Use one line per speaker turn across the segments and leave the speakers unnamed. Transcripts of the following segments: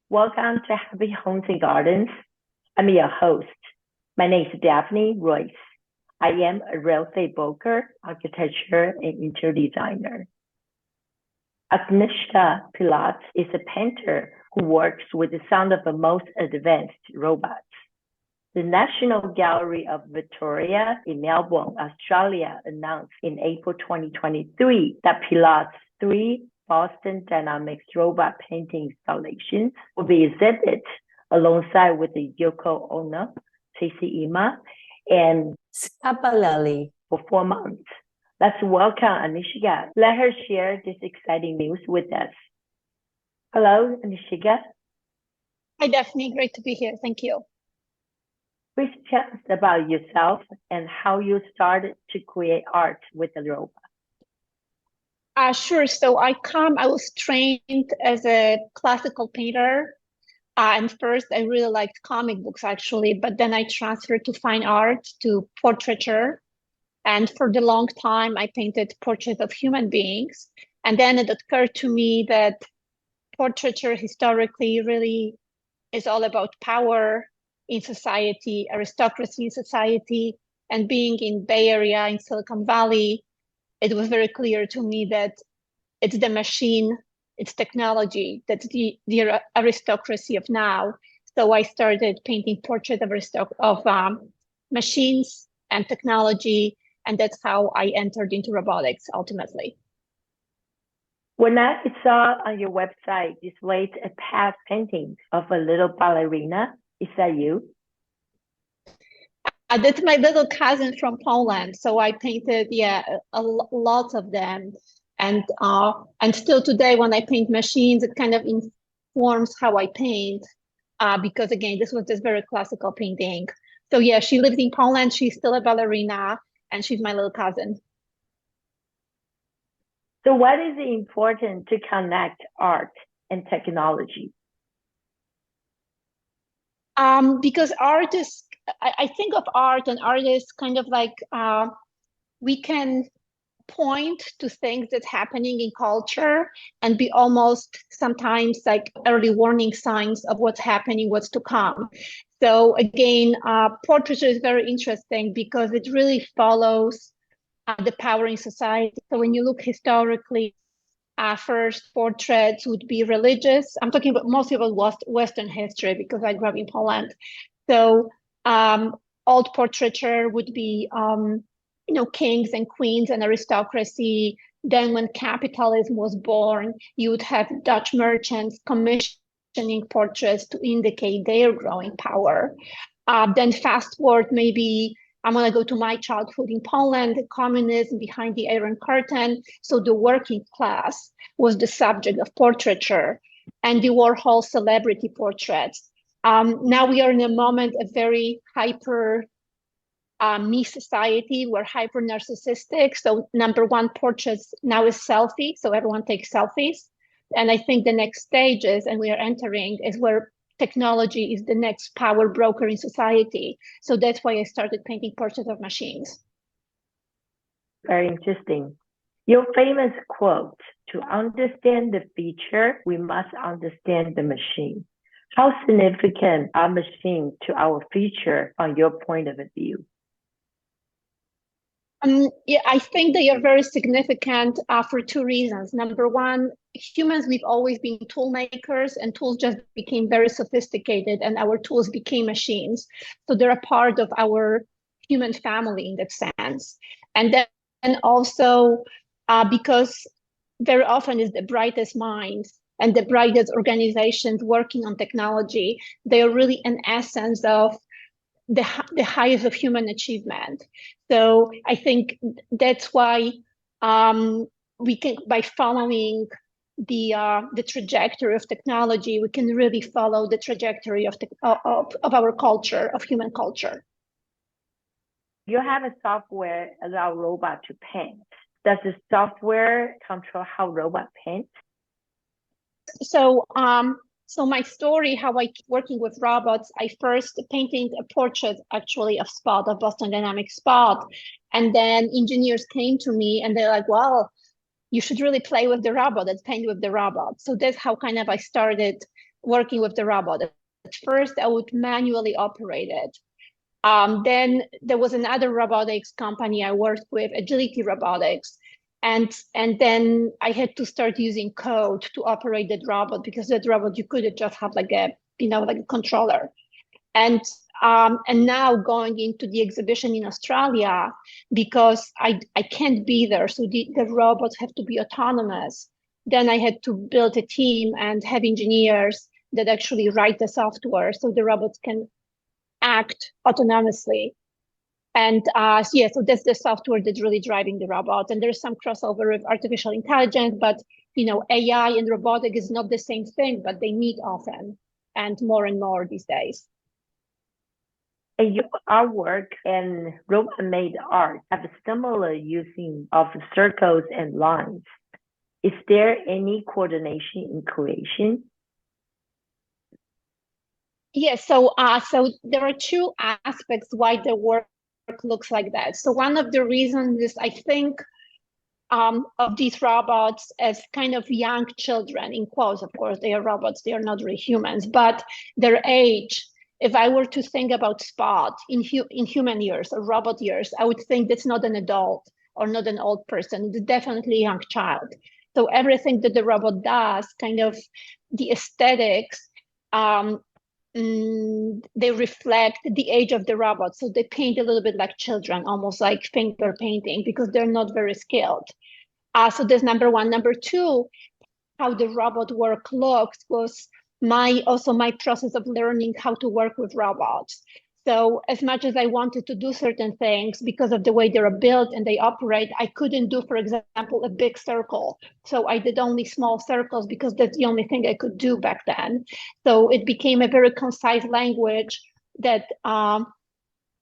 Welcome to Happy Homes and Gardens. I'm your host. My name is Daphne Royse. I am a real estate broker, architecture, and interior designer. Agnieszka Pilat is a painter who works with the sound of the most advanced robots. The National Gallery of Victoria in Melbourne, Australia announced in April 2023 that Pilat's 3 Boston Dynamics robot painting installations will be exhibited alongside with the Yoko Ono, Tracey Emin, and
Schiaparelli
for 4 months. Let's welcome Agnieszka. Let her share this exciting news with us. Hello, Agnieszka.
Hi, Daphne. Great to be here. Thank you.
Please tell us about yourself and how you started to create art with the robot.
Sure. So I was trained as a classical painter. And first, I really liked comic books, actually. But then I transferred to fine art, to portraiture. And for the long time, I painted portraits of human beings. And then it occurred to me that portraiture historically really is all about power in society, aristocracy in society. And being in Bay Area, in Silicon Valley, it was very clear to me that it's the machine, it's technology, that's the aristocracy of now. So I started painting portraits of machines and technology, and that's how I entered into robotics ultimately.
When I saw on your website displayed a past painting of a little ballerina, is that you?
That's my little cousin from Poland. So I painted, a lot of them. And still today, when I paint machines, it kind of informs how I paint, because again, this was just very classical painting. So yeah, she lives in Poland. She's still a ballerina, and she's my little cousin.
So what is important to connect art and technology?
Because art is, I think of art and art is kind of like, we can point to things that's happening in culture and be almost sometimes like early warning signs of what's happening, what's to come. So again, portraiture is very interesting because it really follows the power in society. So when you look historically, first portraits would be religious. I'm talking about mostly about Western history because I grew up in Poland. So old portraiture would be kings and queens and aristocracy. Then when capitalism was born, you would have Dutch merchants commissioning portraits to indicate their growing power. Then fast forward, maybe I'm going to go to my childhood in Poland, communism behind the Iron Curtain. So the working class was the subject of portraiture, and the Warhol celebrity portraits. Now we are in a moment of very hyper me society. We're hyper narcissistic. So number one, portraits now is selfie. So everyone takes selfies. And I think the next stage is, and we are entering, is where technology is the next power broker in society. So that's why I started painting portraits of machines.
Very interesting. Your famous quote, "To understand the feature, we must understand the machine." How significant are machines to our future from your point of view?
Yeah, I think they are very significant for 2 reasons. Number one, humans, we've always been tool makers, and tools just became very sophisticated, and our tools became machines. So they're a part of our human family in that sense. And then also because very often is the brightest minds and the brightest organizations working on technology, they are really an essence of the highest of human achievement. So I think that's why we can, by following the trajectory of technology, we can really follow the trajectory of our culture, of human culture.
You have a software allow robot to paint. Does the software control how robot paint?
So So my story, how I keep working with robots, I first painted a portrait actually of Spot, of Boston Dynamics Spot. And then engineers came to me and they're like, well, you should really play with the robot and paint with the robot. So that's how kind of I started working with the robot. At first, I would manually operate it. Then there was another robotics company I worked with, Agility Robotics. And then I had to start using code to operate that robot, because that robot, you couldn't just have like a, like a controller. And now going into the exhibition in Australia, because I can't be there, so the robots have to be autonomous. Then I had to build a team and have engineers that actually write the software so the robots can act autonomously. And so that's the software that's really driving the robots. And there's some crossover with artificial intelligence, but AI and robotic is not the same thing, but they meet often and more these days.
Your artwork and robot-made art have a similar using of circles and lines. Is there any coordination in creation?
Yes, so there are two aspects why the work looks like that. So one of the reasons is I think of these robots as kind of young children, in quotes, of course, they are robots, they are not really humans, but their age, if I were to think about Spot in human years or robot years, I would think that's not an adult or not an old person, it's definitely a young child. So everything that the robot does, kind of the aesthetics, they reflect the age of the robot. So they paint a little bit like children, almost like finger painting, because they're not very skilled. So that's number one. Number two, how the robot work looks was my process of learning how to work with robots. So as much as I wanted to do certain things, because of the way they're built and they operate, I couldn't do, for example, a big circle. So I did only small circles because that's the only thing I could do back then. So it became a very concise language that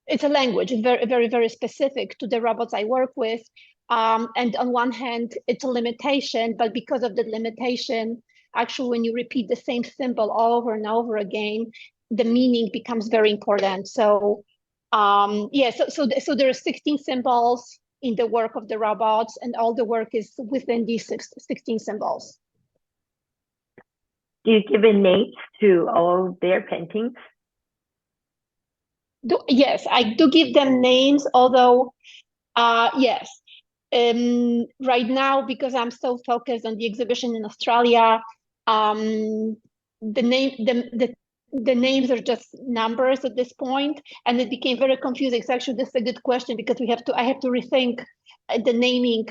it's a language, very, very, very specific to the robots I work with. And on one hand, it's a limitation, but because of the limitation, actually, when you repeat the same symbol over and over again, the meaning becomes very important. So so there are 16 symbols in the work of the robots, and all the work is within these 16 symbols.
Do you give a name to all their paintings?
Yes, I do give them names, although, yes. Right now, because I'm so focused on the exhibition in Australia, the names are just numbers at this point, and it became very confusing. So actually, this is a good question, because I have to rethink the naming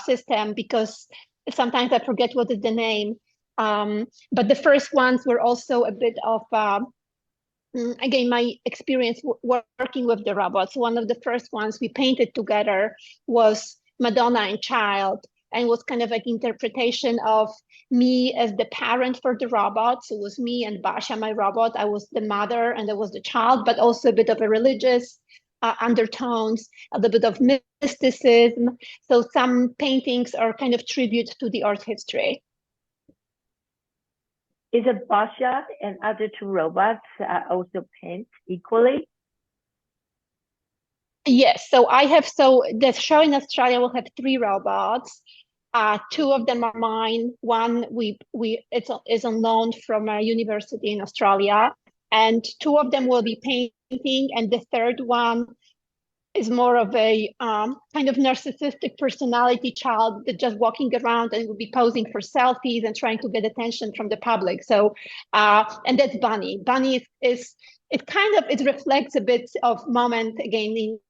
system, because sometimes I forget what is the name. But the first ones were also a bit of again, my experience working with the robots. One of the first ones we painted together was Madonna and Child, and was kind of like interpretation of me as the parent for the robots. It was me and Basha, my robot. I was the mother and I was the child, but also a bit of a religious undertones, a little bit of mysticism. So some paintings are kind of tribute to the art history.
Is it Basha and other two robots also paint equally?
Yes, so the show in Australia will have 3 robots. 2 of them are mine. One is on loan from a university in Australia, and 2 of them will be painting, and the third one is more of a kind of narcissistic personality child that just walking around and will be posing for selfies and trying to get attention from the public. So, and that's Bunny. Bunny it reflects a bit of moment again in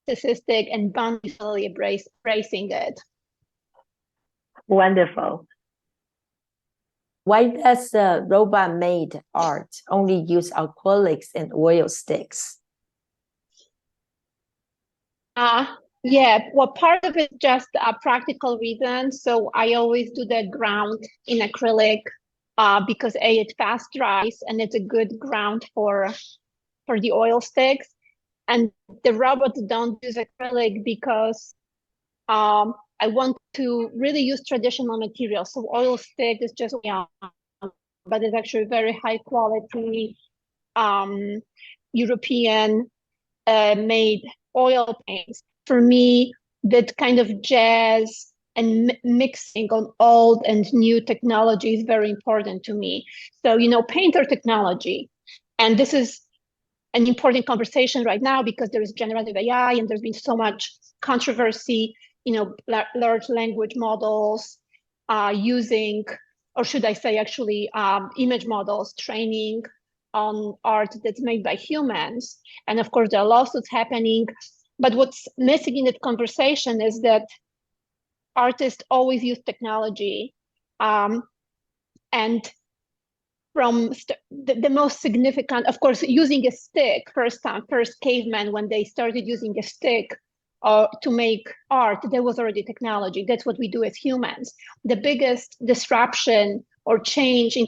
narcissistic, and Bunny is really embracing it.
Wonderful.
Why does robot-made art only use acrylics and oil sticks?
Yeah, well, part of it just a practical reason. So I always do the ground in acrylic because it fast dries and it's a good ground for the oil sticks. And the robots don't use acrylic because I want to really use traditional materials. So oil stick is just, but it's actually very high quality European made oil paints. For me, that kind of jazz and mixing on old and new technology is very important to me. So, painter technology, and this is an important conversation right now because there is generative AI and there's been so much controversy, large language models using, or should I say actually image models training on art that's made by humans. And of course, there are lawsuits happening. But what's missing in that conversation is that artists always use technology. And from the most significant, of course, using a stick, first cavemen, when they started using a stick to make art, there was already technology. That's what we do as humans. The biggest disruption or change in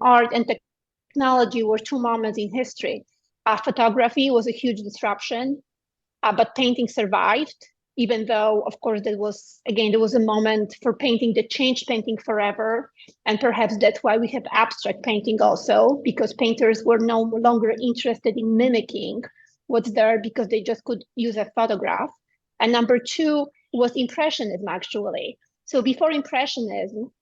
art and technology were two moments in history. Photography was a huge disruption, but painting survived, even though, of course, there was a moment for painting that changed painting forever. And perhaps that's why we have abstract painting also, because painters were no longer interested in mimicking what's there because they just could use a photograph. And number two was Impressionism, actually. So before Impressionism,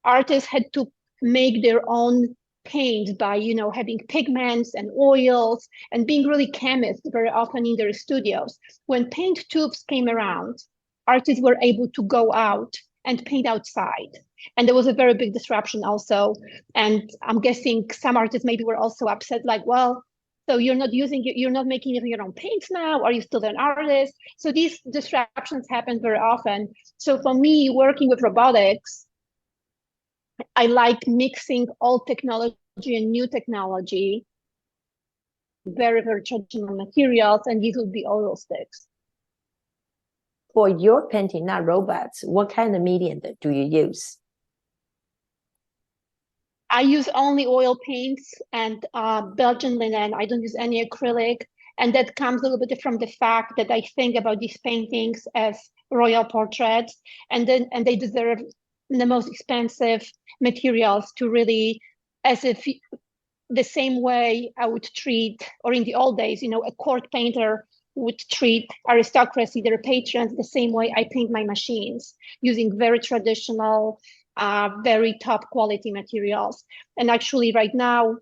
artists had to make their own paints by having pigments and oils and being really chemists very often in their studios. When paint tubes came around, artists were able to go out and paint outside. And there was a very big disruption also. And I'm guessing some artists maybe were also upset, like, well, so you're not making your own paints now? Are you still an artist? So these disruptions happen very often. So for me, working with robotics, I like mixing old technology and new technology, very, very traditional materials, and these would be oil sticks.
For your painting, not robots, what kind of medium do you use?
I use only oil paints and Belgian linen. I don't use any acrylic. And that comes a little bit from the fact that I think about these paintings as royal portraits, and they deserve the most expensive materials to really, as if the same way I would treat, or in the old days, a court painter would treat aristocracy, their patrons, the same way I paint my machines, using very traditional, very top quality materials. And actually right now,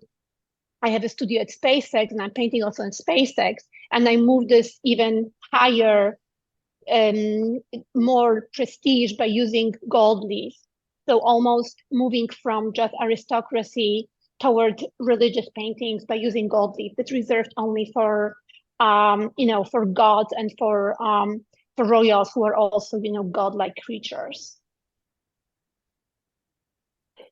I have a studio at SpaceX, and I'm painting also in SpaceX, and I moved this even higher, more prestige by using gold leaf. So almost moving from just aristocracy toward religious paintings by using gold leaf. That's reserved only for, for gods and for royals who are also, godlike creatures.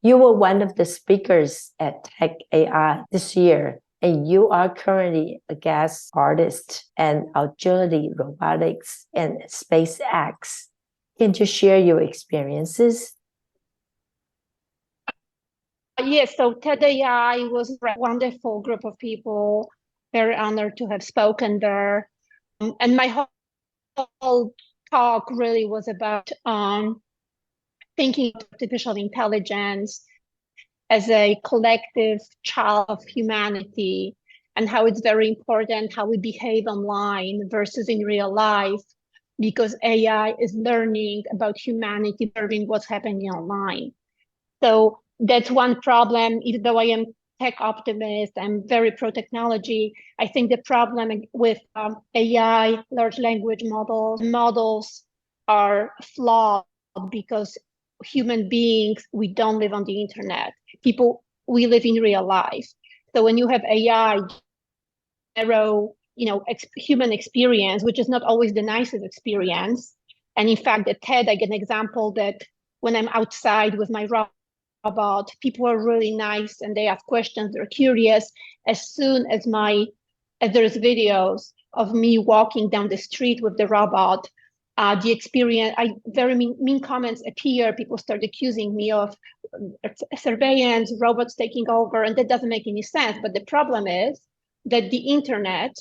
You were one of the speakers at Tech AI this year, and you are currently a guest artist at Agility Robotics and SpaceX. Can you share your experiences?
Yes, so TED AI was a wonderful group of people, very honored to have spoken there. And my whole talk really was about thinking of artificial intelligence as a collective child of humanity, and how it's very important how we behave online versus in real life, because AI is learning about humanity, observing what's happening online. So that's one problem. Even though I am tech optimist, I'm very pro technology. I think the problem with AI, large language models are flawed because human beings, we don't live on the internet. We live in real life. So when you have AI, narrow, human experience, which is not always the nicest experience. And in fact, at TED, I get an example that when I'm outside with my robot, people are really nice and they ask questions, they're curious. As soon as there's videos of me walking down the street with the robot, the experience, very mean comments appear. People start accusing me of surveillance, robots taking over, and that doesn't make any sense. But the problem is that the internet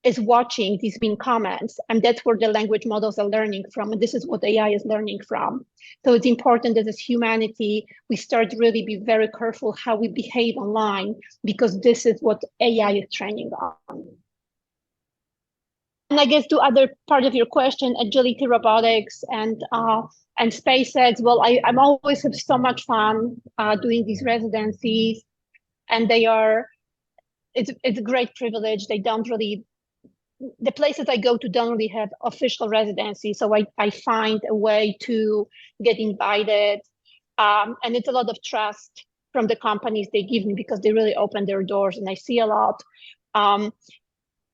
is watching these mean comments, and that's where the language models are learning from, and this is what AI is learning from. So it's important that as humanity, we start really be very careful how we behave online, because this is what AI is training on. And I guess to other part of your question, agility, robotics, and SpaceX. Well, I'm always have so much fun doing these residencies, and it's a great privilege. They don't really, the places I go to don't really have official residency, so I find a way to get invited, and it's a lot of trust from the companies they give me, because they really open their doors, and I see a lot.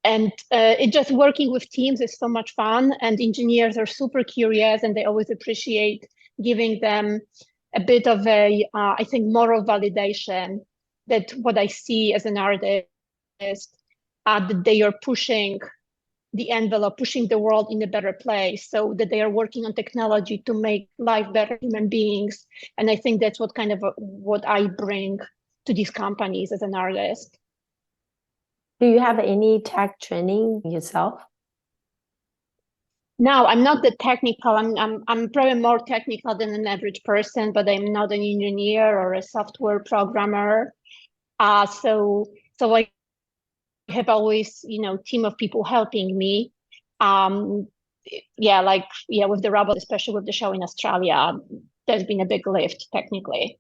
And it just working with teams is so much fun, and engineers are super curious, and they always appreciate giving them a bit of a, I think, moral validation that what I see as an artist, that they are pushing the envelope, pushing the world in a better place, so that they are working on technology to make life better for human beings. And I think that's what kind of what I bring to these companies as an artist.
Do you have any tech training yourself?
No, I'm not that technical. I'm probably more technical than an average person, but I'm not an engineer or a software programmer. So I have always, team of people helping me. With the robot, especially with the show in Australia, there's been a big lift technically.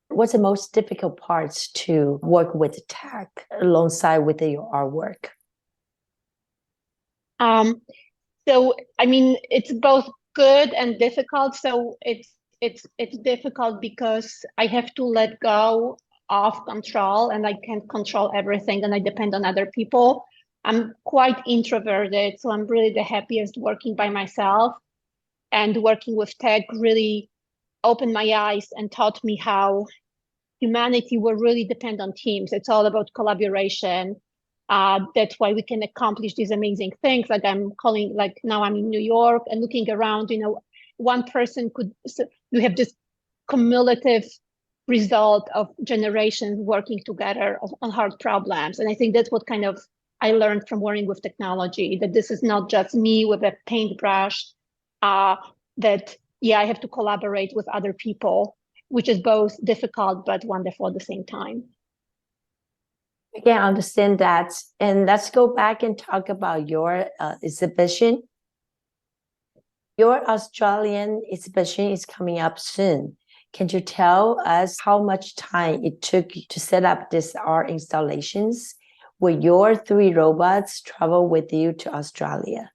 What's the most difficult parts to work with tech alongside with your artwork?
So I mean, it's both good and difficult. So it's difficult because I have to let go of control, and I can't control everything, and I depend on other people. I'm quite introverted, so I'm really the happiest working by myself, and working with tech really opened my eyes and taught me how humanity will really depend on teams. It's all about collaboration. That's why we can accomplish these amazing things. Like now I'm in New York and looking around, one person you have this cumulative result of generations working together on hard problems. And I think that's what kind of I learned from working with technology, that this is not just me with a paintbrush, I have to collaborate with other people, which is both difficult but wonderful at the same time.
I can understand that. And let's go back and talk about your exhibition. Your Australian exhibition is coming up soon. Can you tell us how much time it took to set up these art installations? Will your 3 robots travel with you to Australia?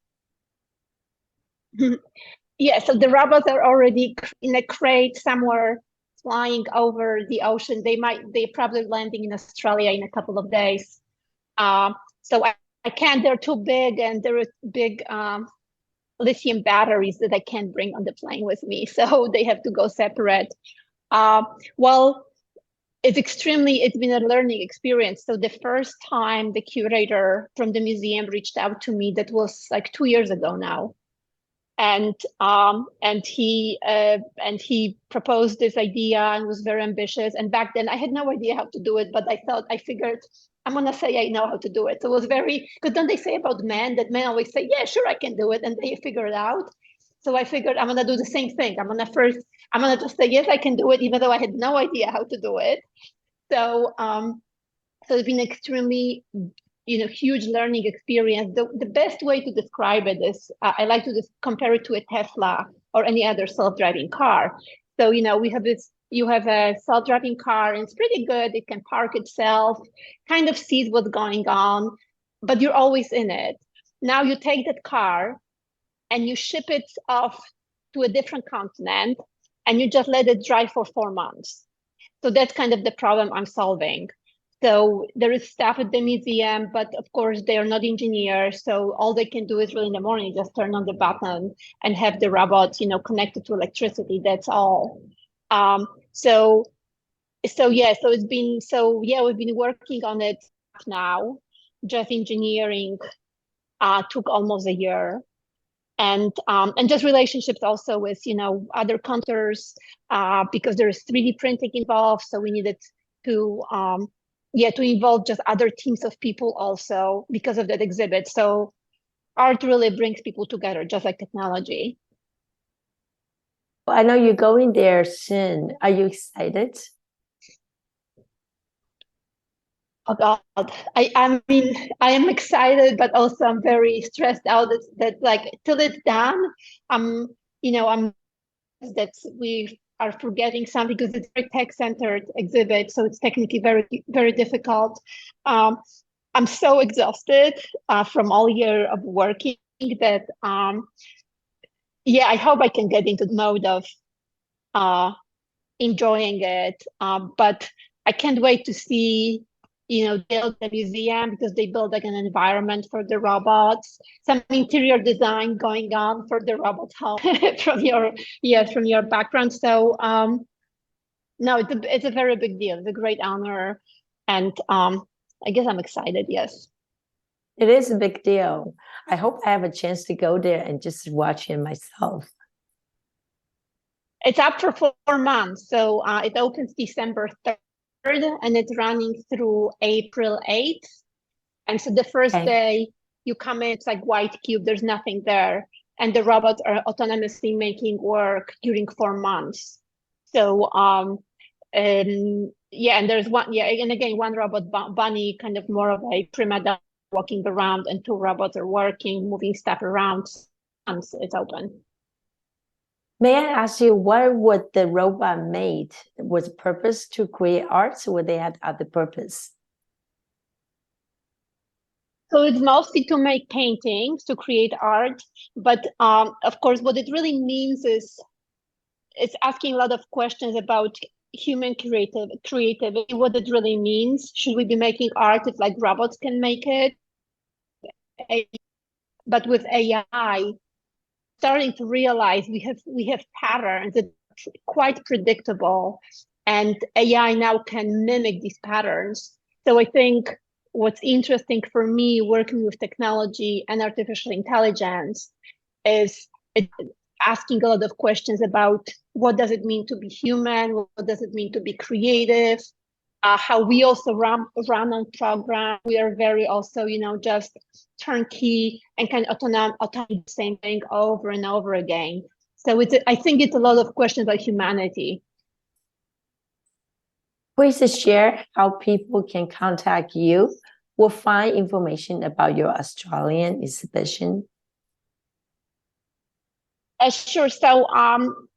Yeah, so the robots are already in a crate somewhere flying over the ocean. They're probably landing in Australia in a couple of days. So I can't, they're too big, and there is big lithium batteries that I can't bring on the plane with me. So they have to go separate. Well, it's been a learning experience. So the first time the curator from the museum reached out to me, that was like 2 years ago now. And he proposed this idea and was very ambitious. And back then I had no idea how to do it, but I figured I'm gonna say I know how to do it. So it was very, because don't they say about men that men always say, yeah, sure, I can do it, and they figure it out. So I figured I'm gonna do the same thing. I'm gonna just say, yes, I can do it, even though I had no idea how to do it. So it's been extremely huge learning experience. The best way to describe it is, I like to compare it to a Tesla or any other self-driving car. So, you have a self-driving car, and it's pretty good. It can park itself, kind of sees what's going on, but you're always in it. Now you take that car and you ship it off to a different continent, and you just let it drive for 4 months. So that's kind of the problem I'm solving. So there is staff at the museum, but of course they are not engineers. So all they can do is really in the morning, just turn on the button and have the robot, connected to electricity. That's all. We've been working on it now. Just engineering took almost a year. And just relationships also with, other countries, because there is 3D printing involved. So we needed to to involve just other teams of people also because of that exhibit. So art really brings people together, just like technology.
I know you're going there soon. Are you excited?
Oh God, I mean, I am excited, but also I'm very stressed out that like till it's done, I'm that we are forgetting something because it's a very tech-centered exhibit, so it's technically very, very difficult. I'm so exhausted from all year of working that I hope I can get into the mode of enjoying it. But I can't wait to see, build the museum because they build like an environment for the robots, some interior design going on for the robot home from your background. So no, it's a very big deal. It's a great honor, and I guess I'm excited. Yes.
It is a big deal. I hope I have a chance to go there and just watch it myself.
It's up for 4 months. So it opens December 3rd and it's running through April 8th. And so the first day you come in, it's like white cube, there's nothing there. And the robots are autonomously making work during 4 months. So, and there's and again, one robot bunny, kind of more of a prima donna walking around, and 2 robots are working, moving stuff around once it's open.
May I ask you, what would the robot made? Was purpose to create art, or they had other purpose?
So it's mostly to make paintings, to create art. But of course, what it really means is it's asking a lot of questions about human creativity, what it really means. Should we be making art if like robots can make it? But with AI, starting to realize we have patterns that are quite predictable, and AI now can mimic these patterns. So I think what's interesting for me working with technology and artificial intelligence is asking a lot of questions about what does it mean to be human, what does it mean to be creative, how we also run on program. We are very also, just turnkey and kind of autonomous the same thing over and over again. So I think it's a lot of questions about humanity.
Please share how people can contact you or find information about your Australian exhibition.
Sure. So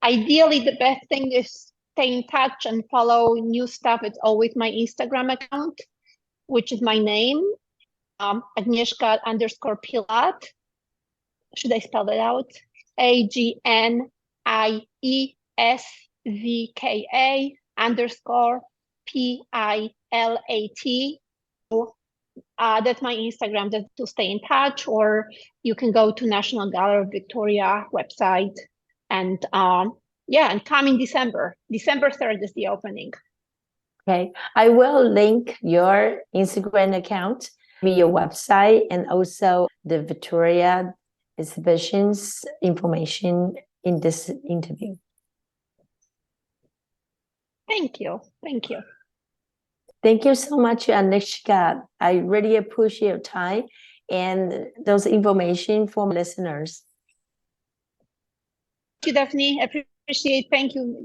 ideally, the best thing is stay in touch and follow new stuff. It's always my Instagram account, which is my name, Agnieszka _Pilat. Should I spell that out? AGNIESVKA _PILAT. That's my Instagram, just to stay in touch, or you can go to National Gallery of Victoria website and and come in December. December 3rd is the opening.
Okay, I will link your Instagram account, your website, and also the Victoria exhibitions information in this interview.
Thank you. Thank you.
Thank you so much, Agnieszka. I really appreciate your time and those information for listeners.
Thank you, Daphne. I appreciate. Thank you.